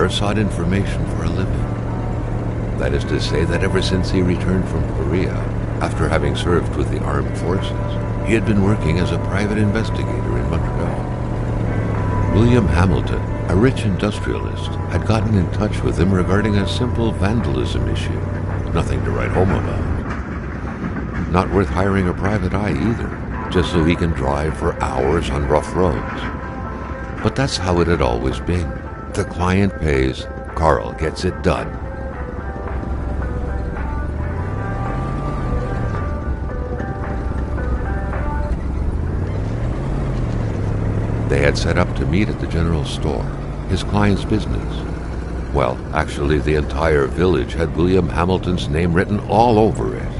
never sought information for a living. That is to say that ever since he returned from Korea, after having served with the armed forces, he had been working as a private investigator in Montreal. William Hamilton, a rich industrialist, had gotten in touch with him regarding a simple vandalism issue. Nothing to write home about. Not worth hiring a private eye either, just so he can drive for hours on rough roads. But that's how it had always been. The client pays, Carl gets it done. They had set up to meet at the general store, his client's business. Well, actually, the entire village had William Hamilton's name written all over it.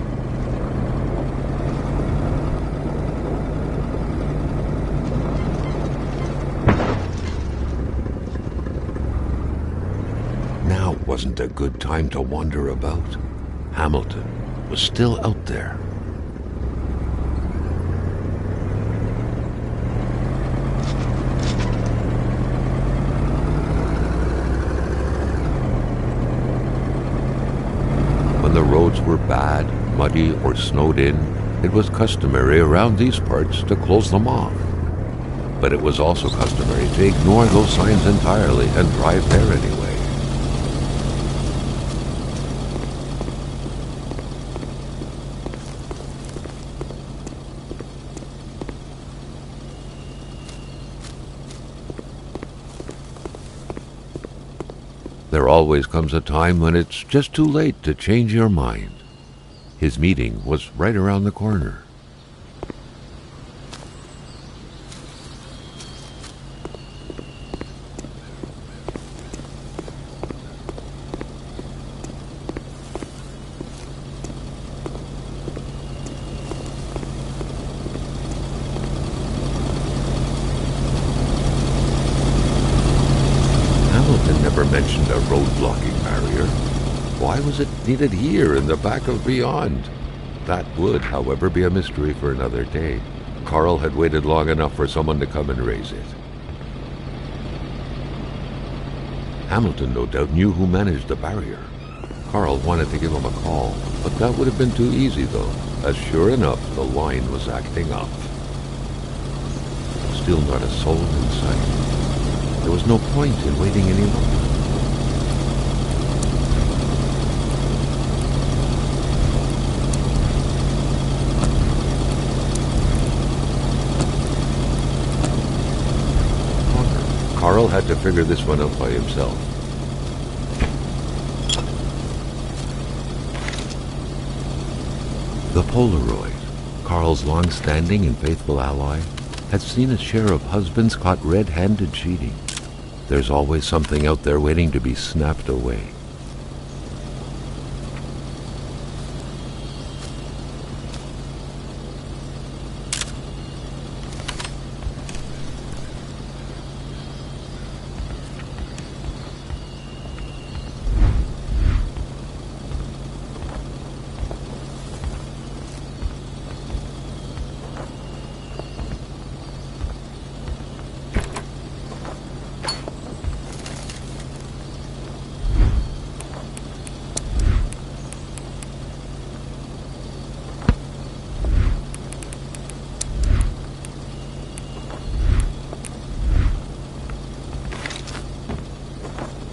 Now wasn't a good time to wander about. Hamilton was still out there. When the roads were bad, muddy, or snowed in, it was customary around these parts to close them off. But it was also customary to ignore those signs entirely and drive there anyway. There always comes a time when it's just too late to change your mind. His meeting was right around the corner. Never mentioned a road-blocking barrier. Why was it needed here in the back of Beyond? That would, however, be a mystery for another day. Carl had waited long enough for someone to come and raise it. Hamilton, no doubt, knew who managed the barrier. Carl wanted to give him a call, but that would have been too easy, though, as sure enough, the line was acting up. Still not a soul in sight. There was no point in waiting any longer. Carl had to figure this one out by himself. The Polaroid, Carl's long-standing and faithful ally, had seen its share of husbands caught red-handed cheating. There's always something out there waiting to be snapped away.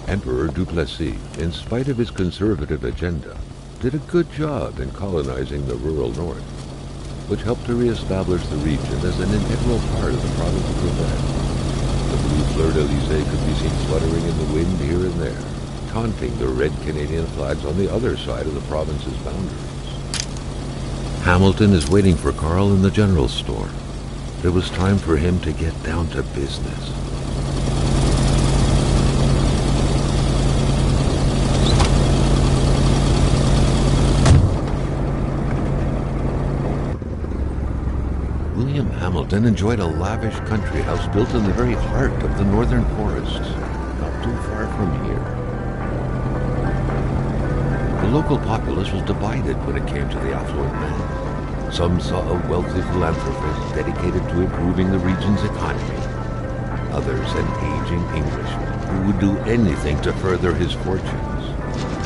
Emperor Duplessis, in spite of his conservative agenda, did a good job in colonizing the rural north, which helped to re-establish the region as an integral part of the province of Quebec. The blue fleur-de-lis could be seen fluttering in the wind here and there, taunting the red Canadian flags on the other side of the province's boundaries. Hamilton is waiting for Carl in the general store. It was time for him to get down to business. William Hamilton enjoyed a lavish country house built in the very heart of the northern forests, not too far from here. The local populace was divided when it came to the affluent man. Some saw a wealthy philanthropist dedicated to improving the region's economy. others an aging Englishman who would do anything to further his fortunes.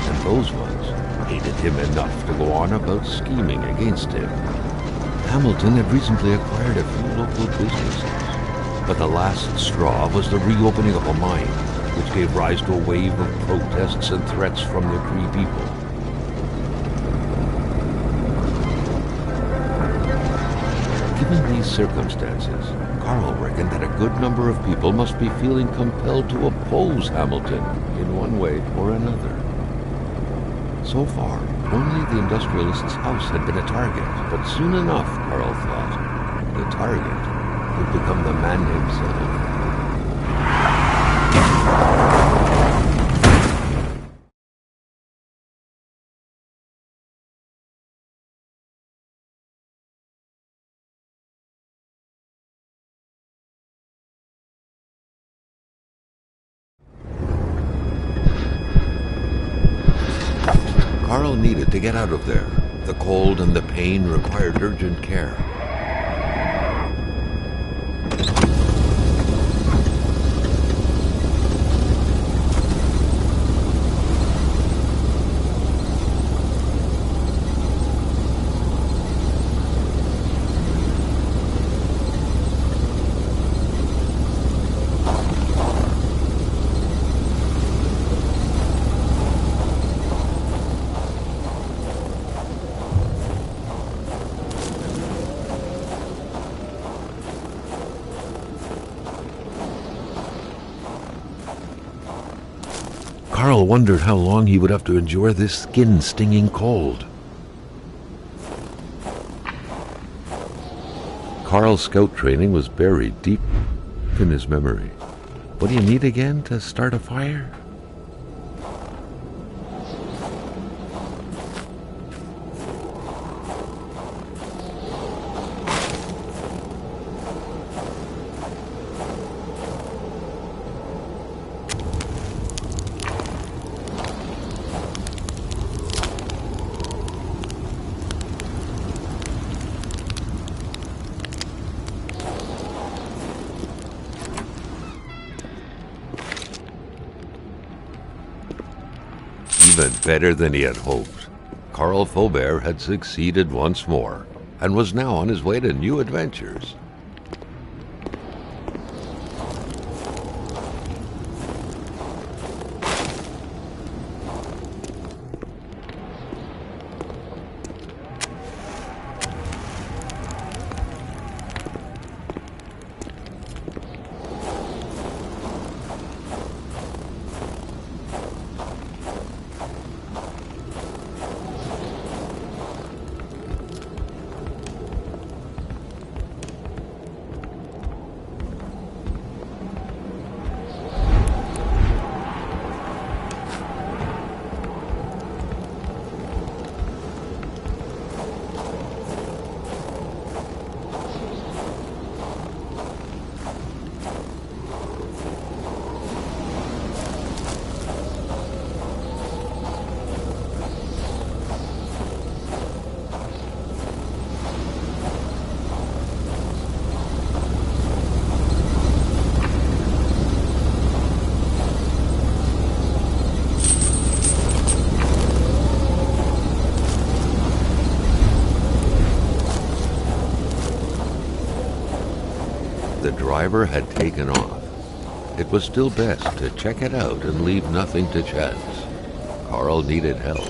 And those ones hated him enough to go on about scheming against him. Hamilton had recently acquired a few local businesses, but the last straw was the reopening of a mine, which gave rise to a wave of protests and threats from the Cree people. Given these circumstances, Carl reckoned that a good number of people must be feeling compelled to oppose Hamilton in one way or another. So far, only the industrialist's house had been a target, but soon enough, Carl thought, the target would become the man himself. Carl needed to get out of there. The cold and the pain required urgent care. Carl wondered how long he would have to endure this skin-stinging cold. Carl's scout training was buried deep in his memory. What do you need again to start a fire? Even better than he had hoped. Carl Faubert had succeeded once more, and was now on his way to new adventures. The driver had taken off. It was still best to check it out and leave nothing to chance. Carl needed help.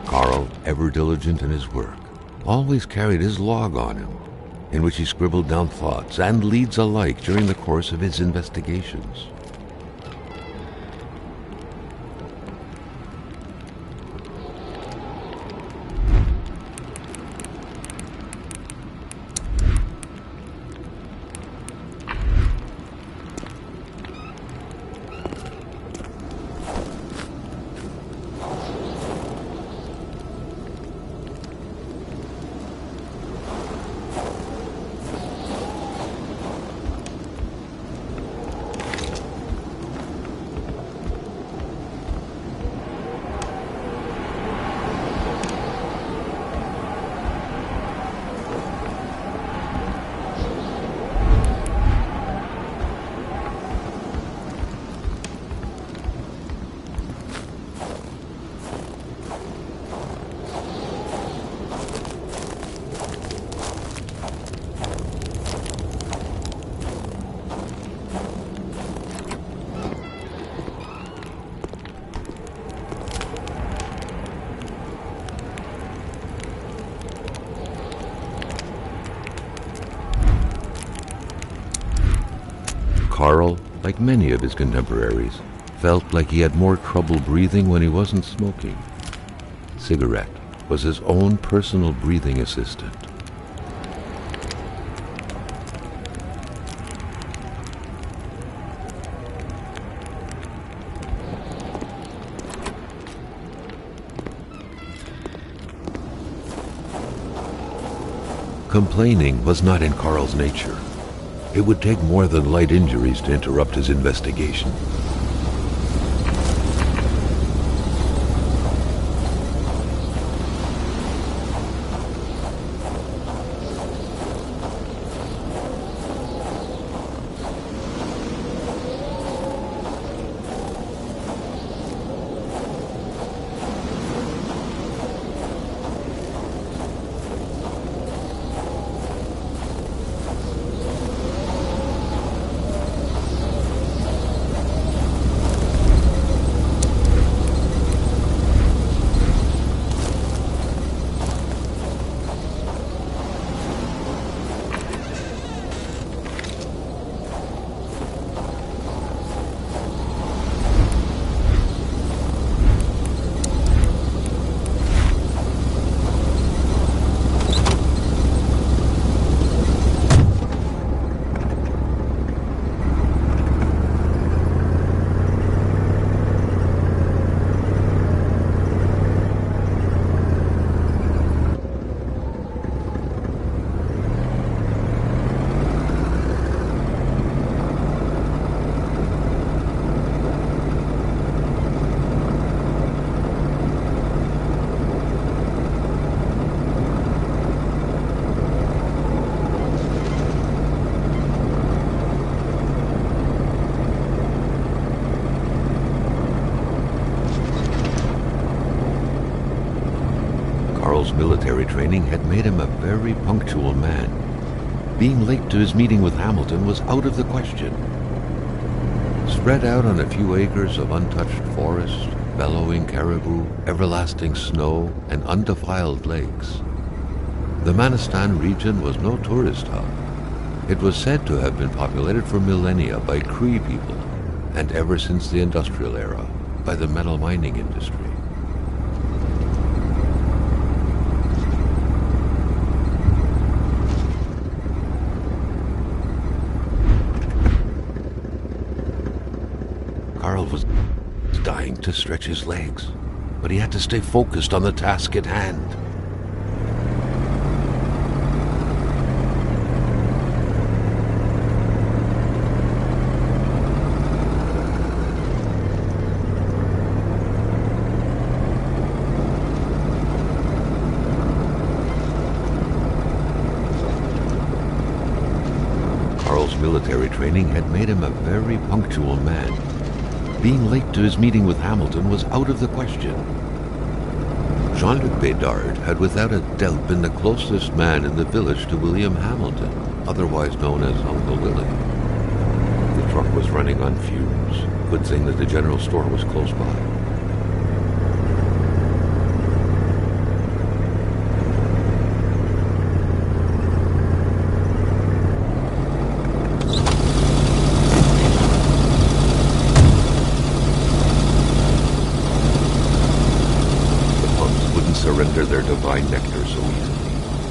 Carl, ever diligent in his work, always carried his log on him. in which he scribbled down thoughts and leads alike during the course of his investigations. Carl, like many of his contemporaries, felt like he had more trouble breathing when he wasn't smoking. Cigarette was his own personal breathing assistant. Complaining was not in Carl's nature. It would take more than light injuries to interrupt his investigation. Carl's military training had made him a very punctual man. Being late to his meeting with Hamilton was out of the question. Spread out on a few acres of untouched forest, bellowing caribou, everlasting snow, and undefiled lakes, the Manistan region was no tourist hub. It was said to have been populated for millennia by Cree people, and ever since the industrial era, by the metal mining industry. Carl was dying to stretch his legs, but he had to stay focused on the task at hand. Carl's military training had made him a very punctual man. Being late to his meeting with Hamilton was out of the question. Jean-Luc Bédard had without a doubt been the closest man in the village to William Hamilton, otherwise known as Uncle Willie. The truck was running on fumes. Good thing that the general store was close by.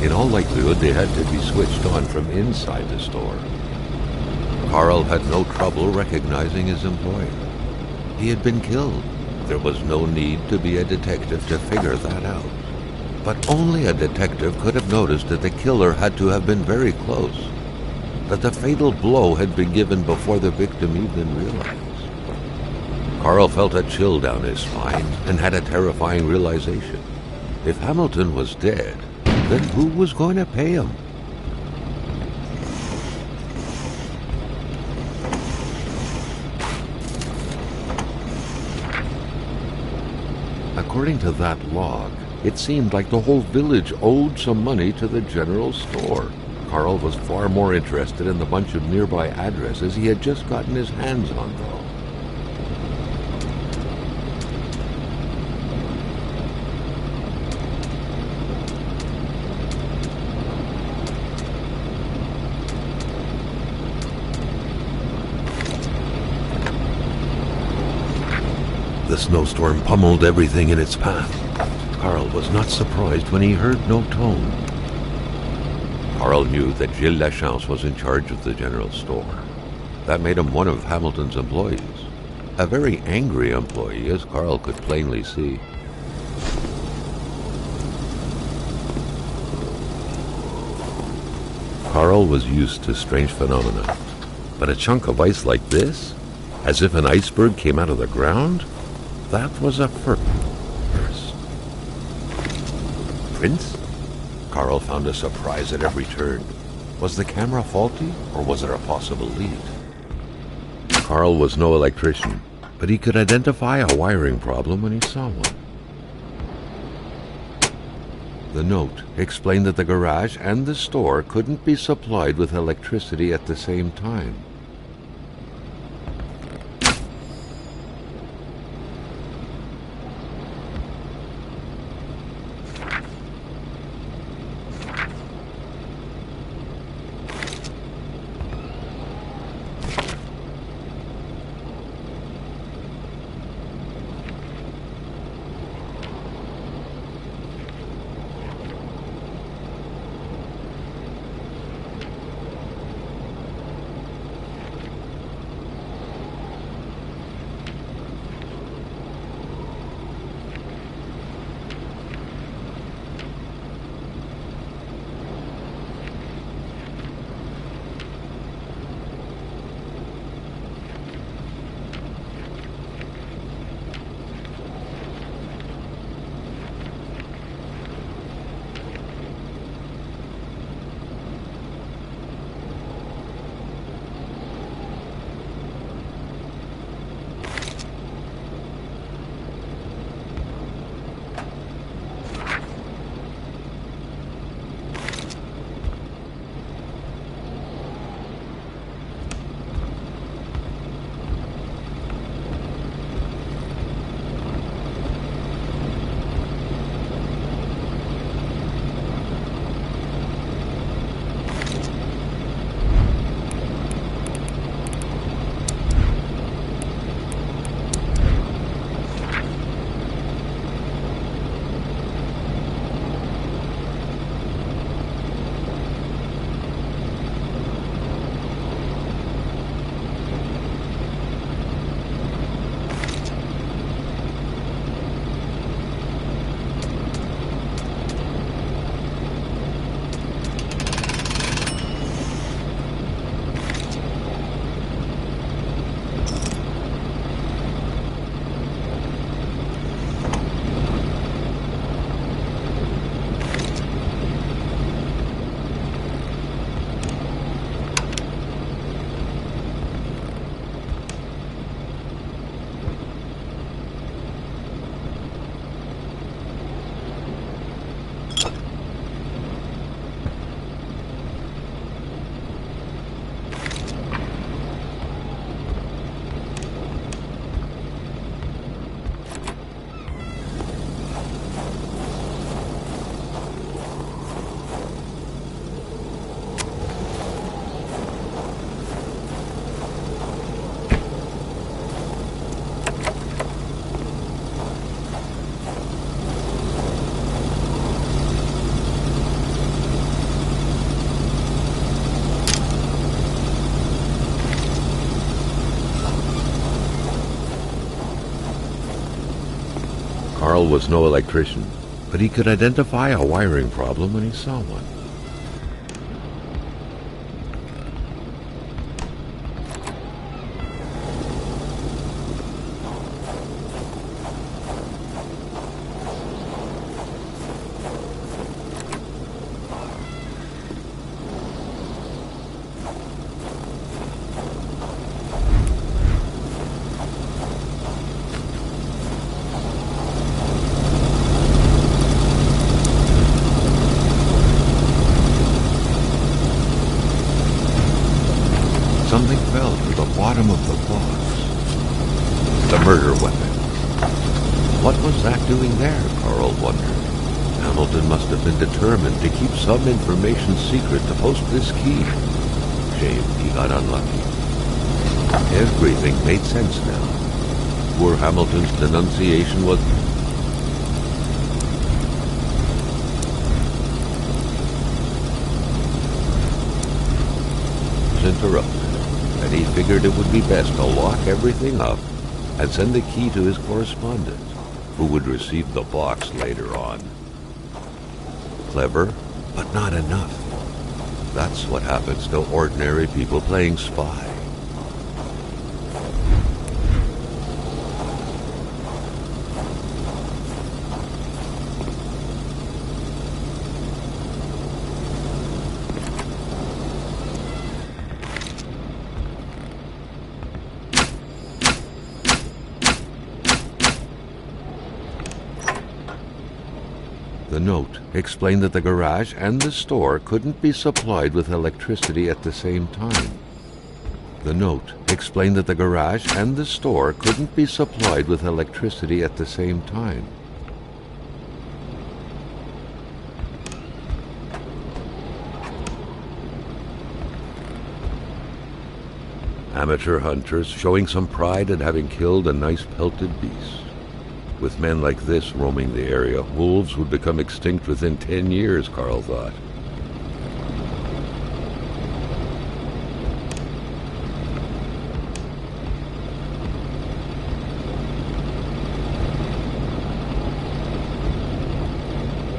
In all likelihood, they had to be switched on from inside the store. Carl had no trouble recognizing his employer. He had been killed. There was no need to be a detective to figure that out. But only a detective could have noticed that the killer had to have been very close, that the fatal blow had been given before the victim even realized. Carl felt a chill down his spine and had a terrifying realization. If Hamilton was dead, then who was going to pay him? According to that log, it seemed like the whole village owed some money to the general store. Carl was far more interested in the bunch of nearby addresses he had just gotten his hands on, though. The snowstorm pummeled everything in its path. Carl was not surprised when he heard no tone. Carl knew that Gilles Lachance was in charge of the general store. That made him one of Hamilton's employees. A very angry employee, as Carl could plainly see. Carl was used to strange phenomena, but a chunk of ice like this, as if an iceberg came out of the ground, that was a first. Prince? Carl found a surprise at every turn. Was the camera faulty, or was there a possible lead? Carl was no electrician, but he could identify a wiring problem when he saw one. The note explained that the garage and the store couldn't be supplied with electricity at the same time. Carl was no electrician, but he could identify a wiring problem when he saw one. Something fell to the bottom of the box. The murder weapon. What was that doing there, Carl wondered. Hamilton must have been determined to keep some information secret to post this key. Shame he got unlucky. Everything made sense now. Poor Hamilton's denunciation was... interrupted, and he figured it would be best to lock everything up and send the key to his correspondent, who would receive the box later on. Clever, but not enough. That's what happens to ordinary people playing spy. The note explained that the garage and the store couldn't be supplied with electricity at the same time. The note explained that the garage and the store couldn't be supplied with electricity at the same time. Amateur hunters showing some pride at having killed a nice pelted beast. With men like this roaming the area, wolves would become extinct within 10 years, Carl thought.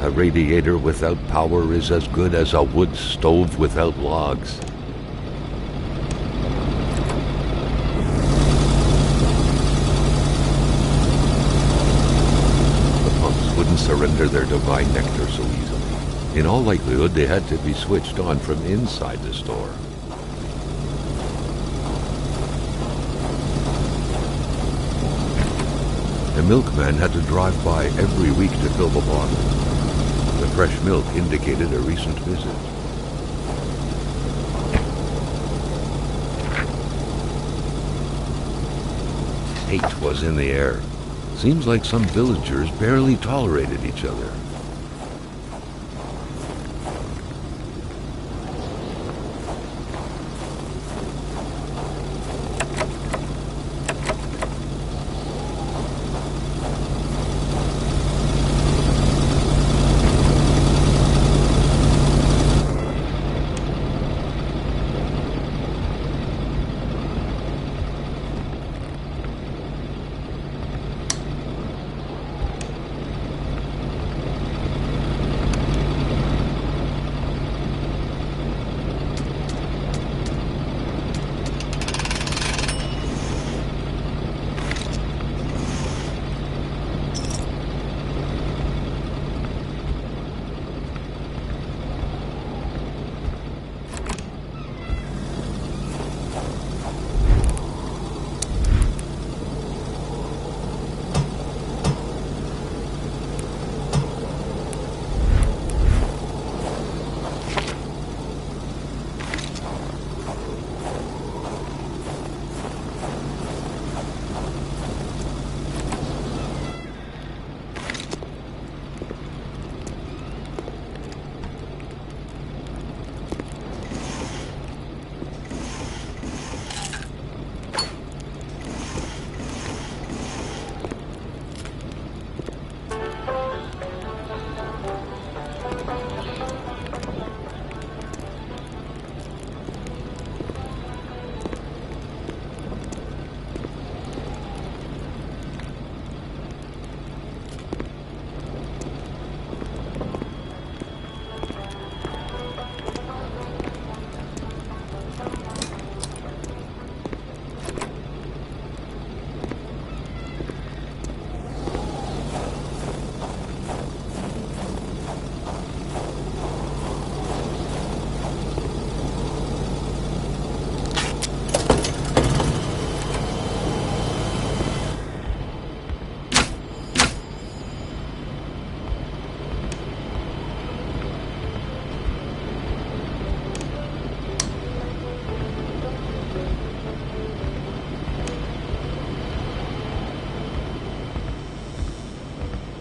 A radiator without power is as good as a wood stove without logs. Wouldn't surrender their divine nectar so easily. In all likelihood, they had to be switched on from inside the store. The milkman had to drive by every week to fill the bottle. The fresh milk indicated a recent visit. Hate was in the air. Seems like some villagers barely tolerated each other.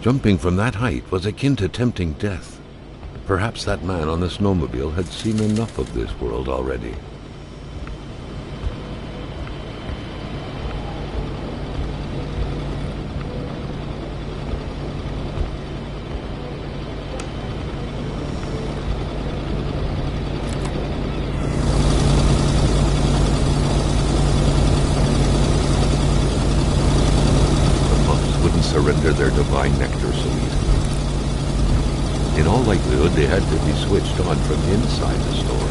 Jumping from that height was akin to tempting death. Perhaps that man on the snowmobile had seen enough of this world already. Surrender their divine nectar so easily. In all likelihood, they had to be switched on from inside the store.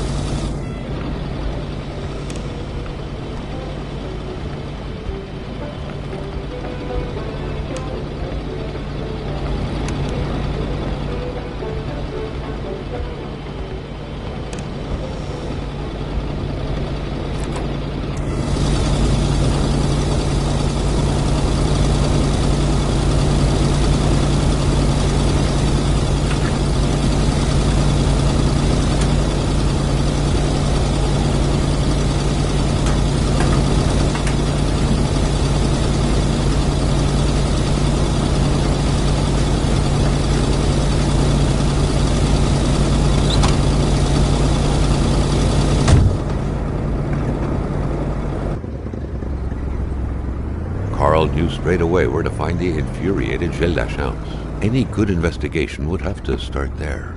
Carl knew straight away where to find the infuriated Gilles Lachance. Any good investigation would have to start there.